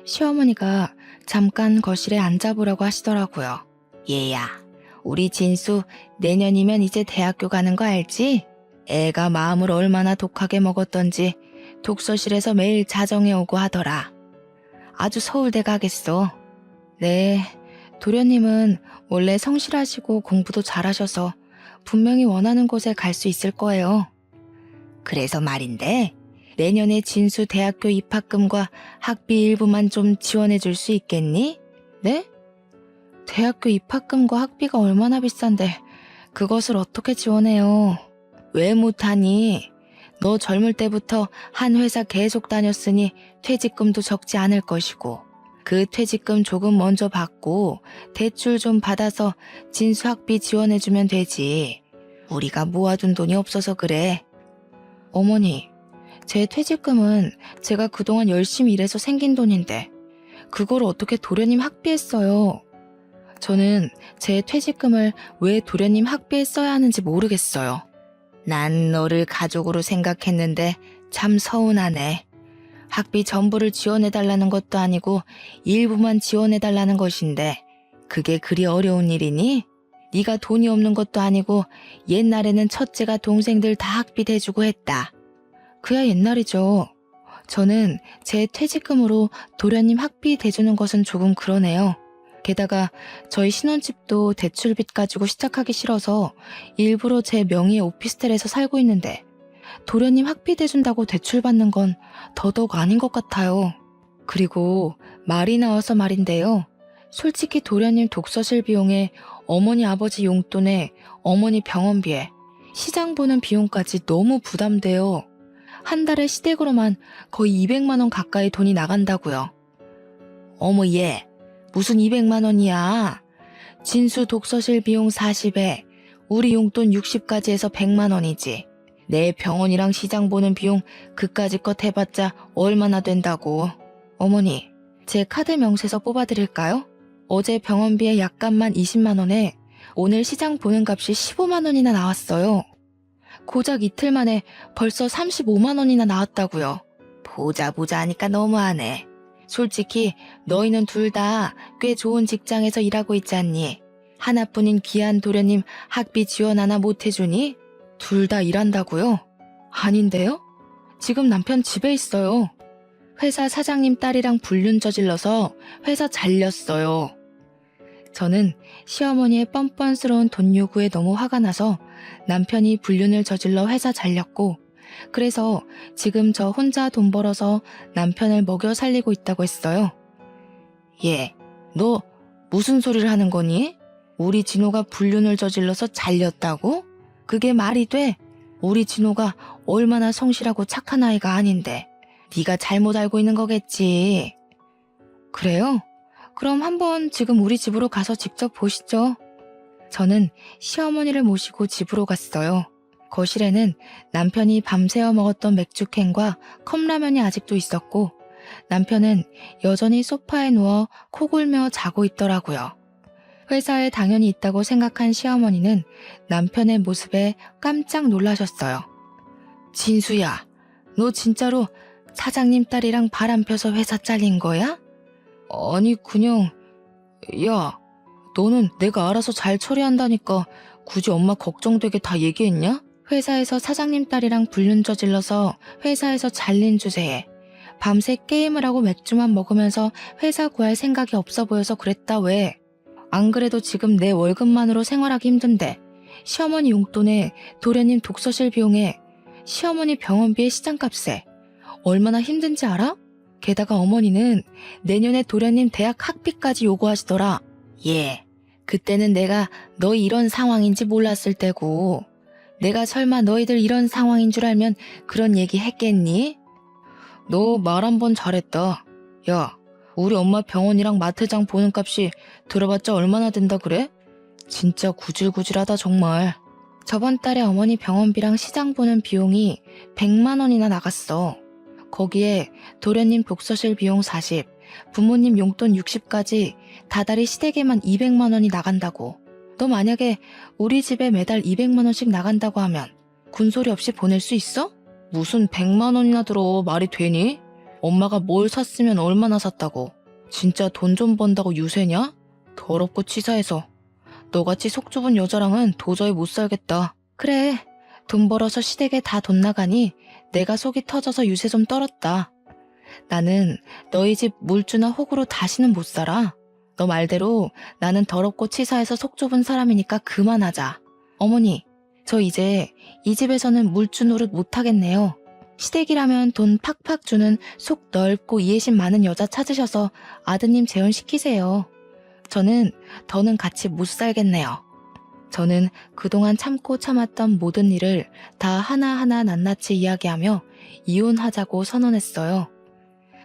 시어머니가 잠깐 거실에 앉아보라고 하시더라고요. 얘야, 우리 진수 내년이면 이제 대학교 가는 거 알지? 애가 마음을 얼마나 독하게 먹었던지 독서실에서 매일 자정해 오고 하더라. 아주 서울대 가겠어. 네, 도련님은 원래 성실하시고 공부도 잘하셔서 분명히 원하는 곳에 갈 수 있을 거예요. 그래서 말인데 내년에 진수 대학교 입학금과 학비 일부만 좀 지원해 줄 수 있겠니? 네? 대학교 입학금과 학비가 얼마나 비싼데 그것을 어떻게 지원해요? 왜 못하니? 너 젊을 때부터 한 회사 계속 다녔으니 퇴직금도 적지 않을 것이고 그 퇴직금 조금 먼저 받고 대출 좀 받아서 진수 학비 지원해주면 되지. 우리가 모아둔 돈이 없어서 그래. 어머니, 제 퇴직금은 제가 그동안 열심히 일해서 생긴 돈인데 그걸 어떻게 도련님 학비에 써요? 저는 제 퇴직금을 왜 도련님 학비에 써야 하는지 모르겠어요. 난 너를 가족으로 생각했는데 참 서운하네. 학비 전부를 지원해달라는 것도 아니고 일부만 해달라는 것인데 그게 그리 어려운 일이니? 네가 돈이 없는 것도 아니고 옛날에는 첫째가 동생들 다 학비 대주고 했다. 그야 옛날이죠. 저는 제 퇴직금으로 도련님 학비 대주는 것은 조금 그러네요. 게다가 저희 신혼집도 대출빚 가지고 시작하기 싫어서 일부러 제 명의의 오피스텔에서 살고 있는데 도련님 학비 대준다고 대출받는 건 더더욱 아닌 것 같아요. 그리고 말이 나와서 말인데요. 솔직히 도련님 독서실 비용에 어머니 아버지 용돈에 어머니 병원비에 시장 보는 비용까지 너무 부담돼요. 한 달에 시댁으로만 거의 200만 원 가까이 돈이 나간다고요. 어머 얘 무슨 200만 원이야. 진수 독서실 비용 40에 우리 용돈 60까지 해서 100만 원이지. 내 병원이랑 시장 보는 비용 그까짓 것 해봤자 얼마나 된다고. 어머니, 제 카드 명세서 뽑아드릴까요? 어제 병원비에 약값만 20만 원에 오늘 시장 보는 값이 15만 원이나 나왔어요. 고작 이틀 만에 벌써 35만 원이나 나왔다고요. 보자 하니까 너무하네. 솔직히 너희는 둘 다 꽤 좋은 직장에서 일하고 있지 않니? 하나뿐인 귀한 도련님 학비 지원 하나 못 해주니? 둘 다 일한다고요? 아닌데요? 지금 남편 집에 있어요. 회사 사장님 딸이랑 불륜 저질러서 회사 잘렸어요. 저는 시어머니의 뻔뻔스러운 돈 요구에 너무 화가 나서 남편이 불륜을 저질러 회사 잘렸고 그래서 지금 저 혼자 돈 벌어서 남편을 먹여 살리고 있다고 했어요. 얘, 너 무슨 소리를 하는 거니? 우리 진호가 불륜을 저질러서 잘렸다고? 그게 말이 돼? 우리 진호가 얼마나 성실하고 착한 아이가 아닌데 네가 잘못 알고 있는 거겠지. 그래요? 그럼 한번 지금 우리 집으로 가서 직접 보시죠. 저는 시어머니를 모시고 집으로 갔어요. 거실에는 남편이 밤새워 먹었던 맥주캔과 컵라면이 아직도 있었고 남편은 여전히 소파에 누워 코골며 자고 있더라고요. 회사에 당연히 있다고 생각한 시어머니는 남편의 모습에 깜짝 놀라셨어요. 진수야, 너 진짜로 사장님 딸이랑 바람 펴서 회사 잘린 거야? 아니, 그냥, 야, 너는 내가 알아서 잘 처리한다니까 굳이 엄마 걱정되게 다 얘기했냐? 회사에서 사장님 딸이랑 불륜 저질러서 회사에서 잘린 주제에 밤새 게임을 하고 맥주만 먹으면서 회사 구할 생각이 없어 보여서 그랬다 왜? 안 그래도 지금 내 월급만으로 생활하기 힘든데 시어머니 용돈에 도련님 독서실 비용에 시어머니 병원비에 시장값에 얼마나 힘든지 알아? 게다가 어머니는 내년에 도련님 대학 학비까지 요구하시더라. 예, 그때는 내가 너희 이런 상황인지 몰랐을 때고 내가 설마 너희들 이런 상황인 줄 알면 그런 얘기 했겠니? 너 말 한 번 잘했다. 야, 우리 엄마 병원이랑 마트장 보는 값이 들어봤자 얼마나 된다 그래? 진짜 구질구질하다 정말. 저번 달에 어머니 병원비랑 시장 보는 비용이 100만 원이나 나갔어. 거기에 도련님 독서실 비용 40, 부모님 용돈 60까지 다달이 시댁에만 200만 원이 나간다고. 너 만약에 우리 집에 매달 200만 원씩 나간다고 하면 군소리 없이 보낼 수 있어? 무슨 100만 원이나 들어 말이 되니? 엄마가 뭘 샀으면 얼마나 샀다고. 진짜 돈 좀 번다고 유세냐? 더럽고 치사해서. 너같이 속 좁은 여자랑은 도저히 못 살겠다. 그래, 돈 벌어서 시댁에 다 돈 나가니 내가 속이 터져서 유세 좀 떨었다. 나는 너희 집 물주나 호구로 다시는 못 살아. 너 말대로 나는 더럽고 치사해서 속 좁은 사람이니까 그만하자. 어머니, 저 이제 이 집에서는 물주 노릇 못하겠네요. 시댁이라면 돈 팍팍 주는 속 넓고 이해심 많은 여자 찾으셔서 아드님 재혼시키세요. 저는 더는 같이 못 살겠네요. 저는 그동안 참고 참았던 모든 일을 다 하나하나 낱낱이 이야기하며 이혼하자고 선언했어요.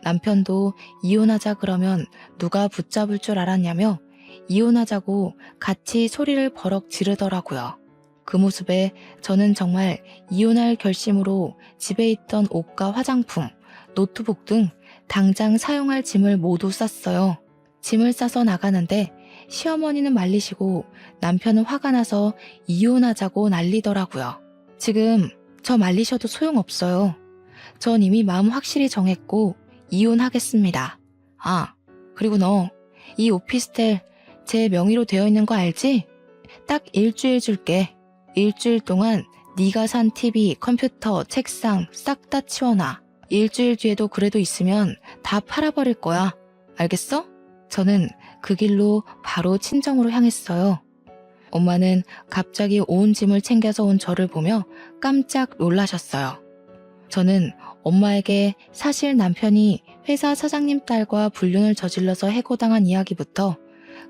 남편도 이혼하자 그러면 누가 붙잡을 줄 알았냐며 이혼하자고 같이 소리를 버럭 지르더라고요. 그 모습에 저는 정말 이혼할 결심으로 집에 있던 옷과 화장품, 노트북 등 당장 사용할 짐을 모두 쌌어요. 짐을 싸서 나가는데 시어머니는 말리시고 남편은 화가 나서 이혼하자고 난리더라고요. 지금 저 말리셔도 소용없어요. 전 이미 마음 확실히 정했고 이혼하겠습니다. 아, 그리고 너 이 오피스텔 제 명의로 되어 있는 거 알지? 딱 일주일 줄게. 일주일 동안 네가 산 TV, 컴퓨터, 책상 싹 다 치워놔. 일주일 뒤에도 그래도 있으면 다 팔아버릴 거야. 알겠어? 저는 그 길로 바로 친정으로 향했어요. 엄마는 갑자기 온 짐을 챙겨서 온 저를 보며 깜짝 놀라셨어요. 저는 엄마에게 사실 남편이 회사 사장님 딸과 불륜을 저질러서 해고당한 이야기부터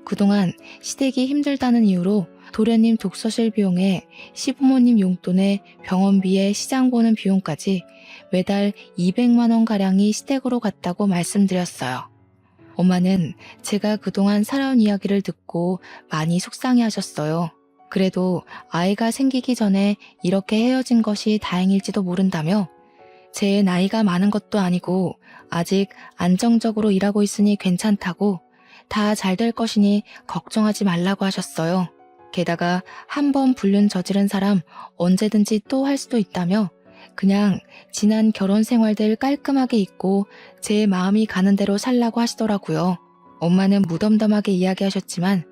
그동안 시댁이 힘들다는 이유로 도련님 독서실 비용에 시부모님 용돈에 병원비에 시장 보는 비용까지 매달 200만 원가량이 시댁으로 갔다고 말씀드렸어요. 엄마는 제가 그동안 살아온 이야기를 듣고 많이 속상해하셨어요. 그래도 아이가 생기기 전에 이렇게 헤어진 것이 다행일지도 모른다며 제 나이가 많은 것도 아니고 아직 안정적으로 일하고 있으니 괜찮다고 다 잘 될 것이니 걱정하지 말라고 하셨어요. 게다가 한 번 불륜 저지른 사람 언제든지 또 할 수도 있다며 그냥 지난 결혼 생활들 깔끔하게 잊고 제 마음이 가는 대로 살라고 하시더라고요. 엄마는 무덤덤하게 이야기하셨지만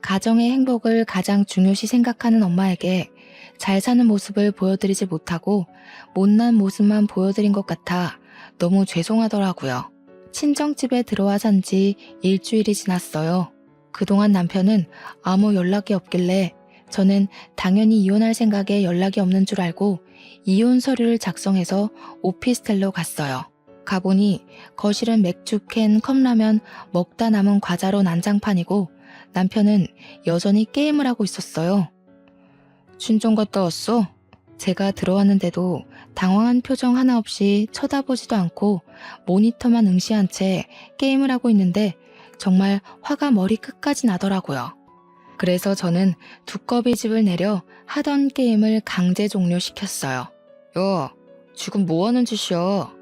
가정의 행복을 가장 중요시 생각하는 엄마에게 잘 사는 모습을 보여드리지 못하고 못난 모습만 보여드린 것 같아 너무 죄송하더라고요. 친정집에 들어와 산 지 일주일이 지났어요. 그동안 남편은 아무 연락이 없길래 저는 당연히 이혼할 생각에 연락이 없는 줄 알고 이혼 서류를 작성해서 오피스텔로 갔어요. 가보니 거실은 맥주캔, 컵라면, 먹다 남은 과자로 난장판이고 남편은 여전히 게임을 하고 있었어요. 친정 갔다 왔어? 제가 들어왔는데도 당황한 표정 하나 없이 쳐다보지도 않고 모니터만 응시한 채 게임을 하고 있는데 정말 화가 머리 끝까지 나더라고요. 그래서 저는 두꺼비 집을 내려 하던 게임을 강제 종료시켰어요. 야, 지금 뭐 하는 짓이야?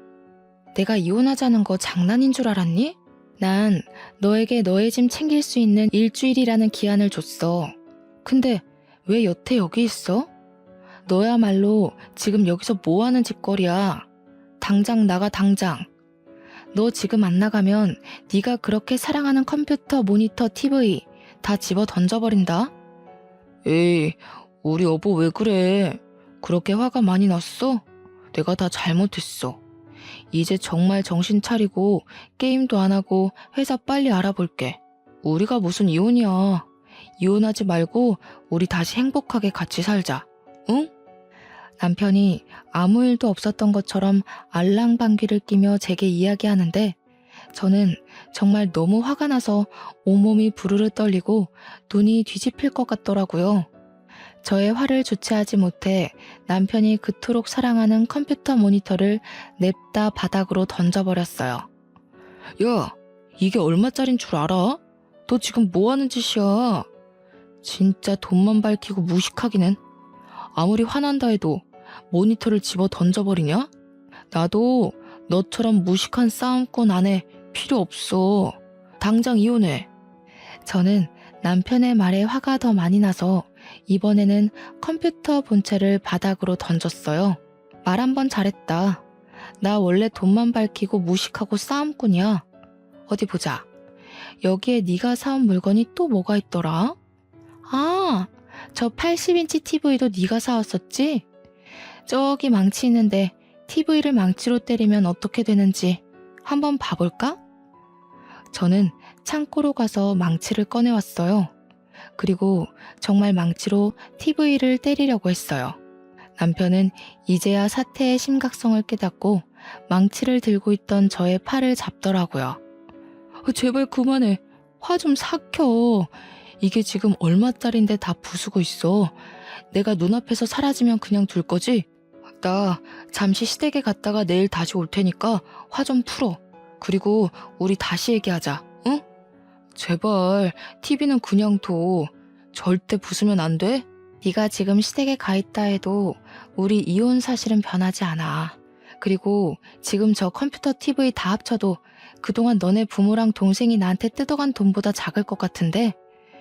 내가 이혼하자는 거 장난인 줄 알았니? 난 너에게 너의 짐 챙길 수 있는 일주일이라는 기한을 줬어. 근데 왜 여태 여기 있어? 너야말로 지금 여기서 뭐 하는 짓거리야? 당장 나가, 당장. 너 지금 안 나가면 네가 그렇게 사랑하는 컴퓨터, 모니터, TV 다 집어 던져버린다. 에이, 우리 여보 왜 그래? 그렇게 화가 많이 났어? 내가 다 잘못했어. 이제 정말 정신 차리고 게임도 안 하고 회사 빨리 알아볼게. 우리가 무슨 이혼이야. 이혼하지 말고 우리 다시 행복하게 같이 살자. 응? 남편이 아무 일도 없었던 것처럼 알랑방귀를 끼며 제게 이야기하는데 저는 정말 너무 화가 나서 온몸이 부르르 떨리고 눈이 뒤집힐 것 같더라고요. 저의 화를 주체하지 못해 남편이 그토록 사랑하는 컴퓨터 모니터를 냅다 바닥으로 던져버렸어요. 야, 이게 얼마짜린 줄 알아? 너 지금 뭐 하는 짓이야? 진짜 돈만 밝히고 무식하기는. 아무리 화난다 해도 모니터를 집어 던져버리냐? 나도 너처럼 무식한 싸움꾼 아내 필요 없어. 당장 이혼해. 저는 남편의 말에 화가 더 많이 나서 이번에는 컴퓨터 본체를 바닥으로 던졌어요. 말 한 번 잘했다. 나 원래 돈만 밝히고 무식하고 싸움꾼이야. 어디 보자. 여기에 네가 사온 물건이 또 뭐가 있더라? 아, 저 80인치 TV도 네가 사왔었지? 저기 망치 있는데 TV를 망치로 때리면 어떻게 되는지 한번 봐볼까? 저는 창고로 가서 망치를 꺼내왔어요. 그리고 정말 망치로 TV를 때리려고 했어요. 남편은 이제야 사태의 심각성을 깨닫고 망치를 들고 있던 저의 팔을 잡더라고요. 제발 그만해. 화 좀 삭혀. 이게 지금 얼마짜린데 다 부수고 있어. 내가 눈앞에서 사라지면 그냥 둘 거지? 나 잠시 시댁에 갔다가 내일 다시 올 테니까 화 좀 풀어. 그리고 우리 다시 얘기하자. 응? 제발 TV는 그냥 둬. 절대 부수면 안 돼? 네가 지금 시댁에 가 있다 해도 우리 이혼 사실은 변하지 않아. 그리고 지금 저 컴퓨터 TV 다 합쳐도 그동안 너네 부모랑 동생이 나한테 뜯어간 돈보다 작을 것 같은데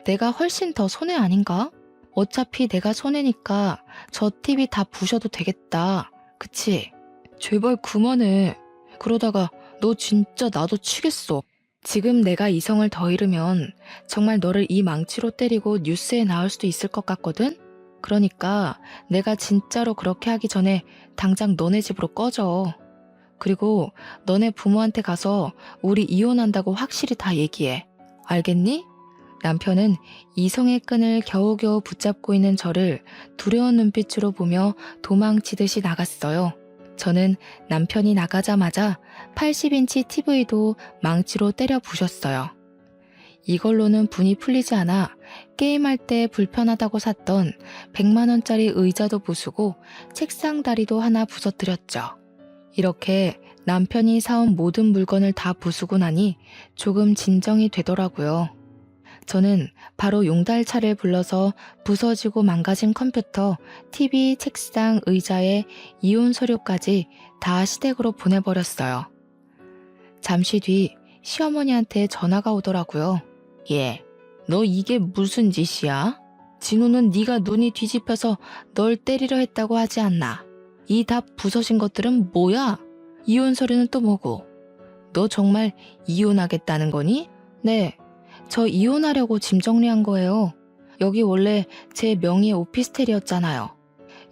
내가 훨씬 더 손해 아닌가? 어차피 내가 손해니까 저 TV 다 부셔도 되겠다. 그치? 제발 그만해. 그러다가 너 진짜 나도 치겠어. 지금 내가 이성을 더 잃으면 정말 너를 이 망치로 때리고 뉴스에 나올 수도 있을 것 같거든? 그러니까 내가 진짜로 그렇게 하기 전에 당장 너네 집으로 꺼져. 그리고 너네 부모한테 가서 우리 이혼한다고 확실히 다 얘기해. 알겠니? 남편은 이성의 끈을 겨우겨우 붙잡고 있는 저를 두려운 눈빛으로 보며 도망치듯이 나갔어요. 저는 남편이 나가자마자 80인치 TV도 망치로 때려 부셨어요. 이걸로는 분이 풀리지 않아 게임할 때 불편하다고 샀던 100만원짜리 의자도 부수고 책상 다리도 하나 부서뜨렸죠. 이렇게 남편이 사온 모든 물건을 다 부수고 나니 조금 진정이 되더라고요. 저는 바로 용달차를 불러서 부서지고 망가진 컴퓨터, TV, 책상, 의자에 이혼 서류까지 다 시댁으로 보내버렸어요. 잠시 뒤 시어머니한테 전화가 오더라고요. 얘, 너 이게 무슨 짓이야? 진우는 네가 눈이 뒤집혀서 널 때리려 했다고 하지 않나? 이 다 부서진 것들은 뭐야? 이혼 서류는 또 뭐고? 너 정말 이혼하겠다는 거니? 네, 저 이혼하려고 짐 정리한 거예요. 여기 원래 제 명의의 오피스텔이었잖아요.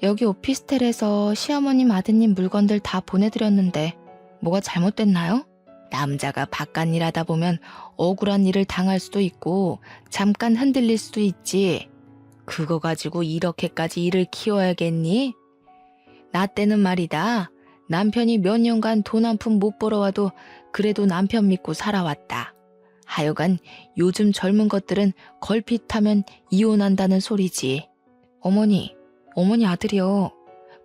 여기 오피스텔에서 시어머님, 아드님 물건들 다 보내드렸는데 뭐가 잘못됐나요? 남자가 바깥일 하다 보면 억울한 일을 당할 수도 있고 잠깐 흔들릴 수도 있지. 그거 가지고 이렇게까지 일을 키워야겠니? 나 때는 말이다. 남편이 몇 년간 돈 한 푼 못 벌어와도 그래도 남편 믿고 살아왔다. 하여간 요즘 젊은 것들은 걸핏하면 이혼한다는 소리지. 어머니 아들이요.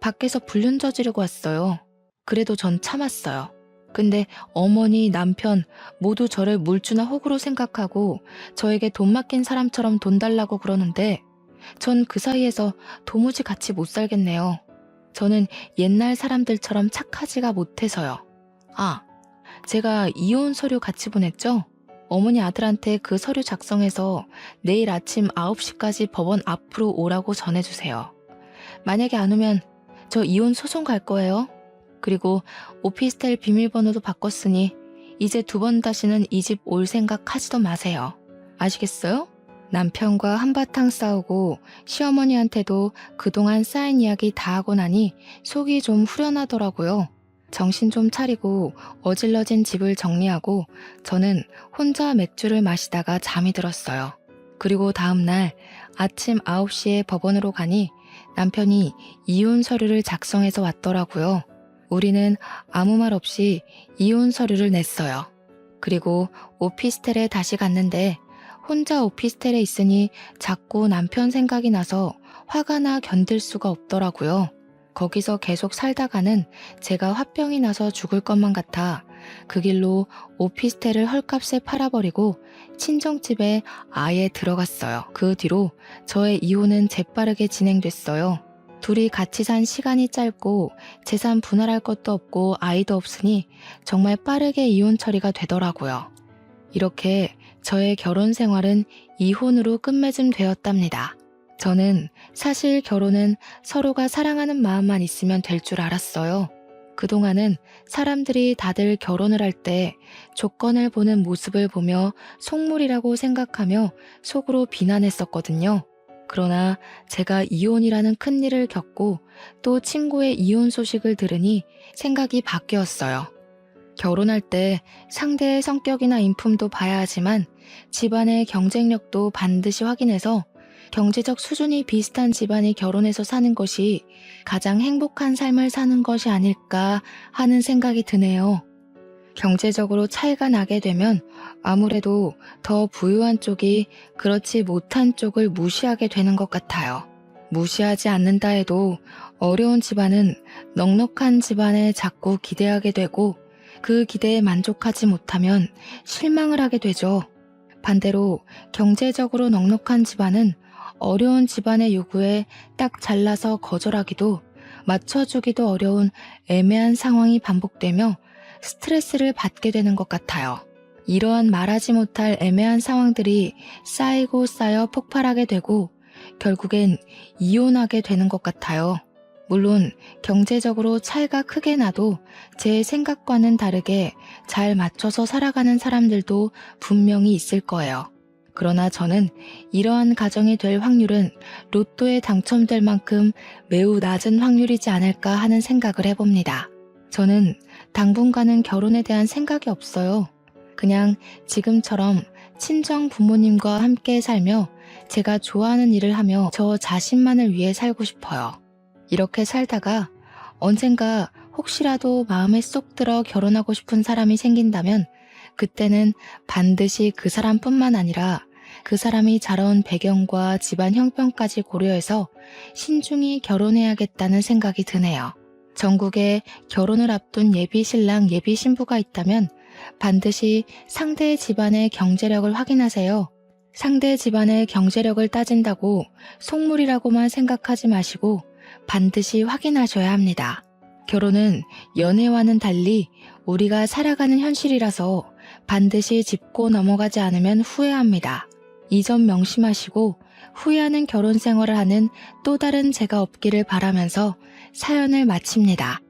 밖에서 불륜 저지르고 왔어요. 그래도 전 참았어요. 근데 어머니, 남편 모두 저를 물주나 호구로 생각하고 저에게 돈 맡긴 사람처럼 돈 달라고 그러는데 전 그 사이에서 도무지 같이 못 살겠네요. 저는 옛날 사람들처럼 착하지가 못해서요. 아, 제가 이혼 서류 같이 보냈죠? 어머니 아들한테 그 서류 작성해서 내일 아침 9시까지 법원 앞으로 오라고 전해주세요. 만약에 안 오면 저 이혼 소송 갈 거예요. 그리고 오피스텔 비밀번호도 바꿨으니 이제 2번 다시는 이 집 올 생각 하지도 마세요. 아시겠어요? 남편과 한바탕 싸우고 시어머니한테도 그동안 쌓인 이야기 다 하고 나니 속이 좀 후련하더라고요. 정신 좀 차리고 어질러진 집을 정리하고 저는 혼자 맥주를 마시다가 잠이 들었어요. 그리고 다음날 아침 9시에 법원으로 가니 남편이 이혼 서류를 작성해서 왔더라고요. 우리는 아무 말 없이 이혼 서류를 냈어요. 그리고 오피스텔에 다시 갔는데 혼자 오피스텔에 있으니 자꾸 남편 생각이 나서 화가 나 견딜 수가 없더라고요. 거기서 계속 살다가는 제가 화병이 나서 죽을 것만 같아 그 길로 오피스텔을 헐값에 팔아버리고 친정집에 아예 들어갔어요. 그 뒤로 저의 이혼은 재빠르게 진행됐어요. 둘이 같이 산 시간이 짧고 재산 분할할 것도 없고 아이도 없으니 정말 빠르게 이혼 처리가 되더라고요. 이렇게 저의 결혼 생활은 이혼으로 끝맺음 되었답니다. 저는 사실 결혼은 서로가 사랑하는 마음만 있으면 될 줄 알았어요. 그동안은 사람들이 다들 결혼을 할 때 조건을 보는 모습을 보며 속물이라고 생각하며 속으로 비난했었거든요. 그러나 제가 이혼이라는 큰일을 겪고 또 친구의 이혼 소식을 들으니 생각이 바뀌었어요. 결혼할 때 상대의 성격이나 인품도 봐야 하지만 집안의 경쟁력도 반드시 확인해서 경제적 수준이 비슷한 집안이 결혼해서 사는 것이 가장 행복한 삶을 사는 것이 아닐까 하는 생각이 드네요. 경제적으로 차이가 나게 되면 아무래도 더 부유한 쪽이 그렇지 못한 쪽을 무시하게 되는 것 같아요. 무시하지 않는다 해도 어려운 집안은 넉넉한 집안에 자꾸 기대하게 되고 그 기대에 만족하지 못하면 실망을 하게 되죠. 반대로 경제적으로 넉넉한 집안은 어려운 집안의 요구에 딱 잘라서 거절하기도 맞춰주기도 어려운 애매한 상황이 반복되며 스트레스를 받게 되는 것 같아요. 이러한 말하지 못할 애매한 상황들이 쌓이고 쌓여 폭발하게 되고 결국엔 이혼하게 되는 것 같아요. 물론 경제적으로 차이가 크게 나도 제 생각과는 다르게 잘 맞춰서 살아가는 사람들도 분명히 있을 거예요. 그러나 저는 이러한 가정이 될 확률은 로또에 당첨될 만큼 매우 낮은 확률이지 않을까 하는 생각을 해봅니다. 저는 당분간은 결혼에 대한 생각이 없어요. 그냥 지금처럼 친정 부모님과 함께 살며 제가 좋아하는 일을 하며 저 자신만을 위해 살고 싶어요. 이렇게 살다가 언젠가 혹시라도 마음에 쏙 들어 결혼하고 싶은 사람이 생긴다면 그때는 반드시 그 사람뿐만 아니라 그 사람이 자라온 배경과 집안 형편까지 고려해서 신중히 결혼해야겠다는 생각이 드네요. 전국에 결혼을 앞둔 예비 신랑, 예비 신부가 있다면 반드시 상대의 집안의 경제력을 확인하세요. 상대 집안의 경제력을 따진다고 속물이라고만 생각하지 마시고 반드시 확인하셔야 합니다. 결혼은 연애와는 달리 우리가 살아가는 현실이라서 반드시 짚고 넘어가지 않으면 후회합니다. 이 점 명심하시고 후회하는 결혼 생활을 하는 또 다른 제가 없기를 바라면서 사연을 마칩니다.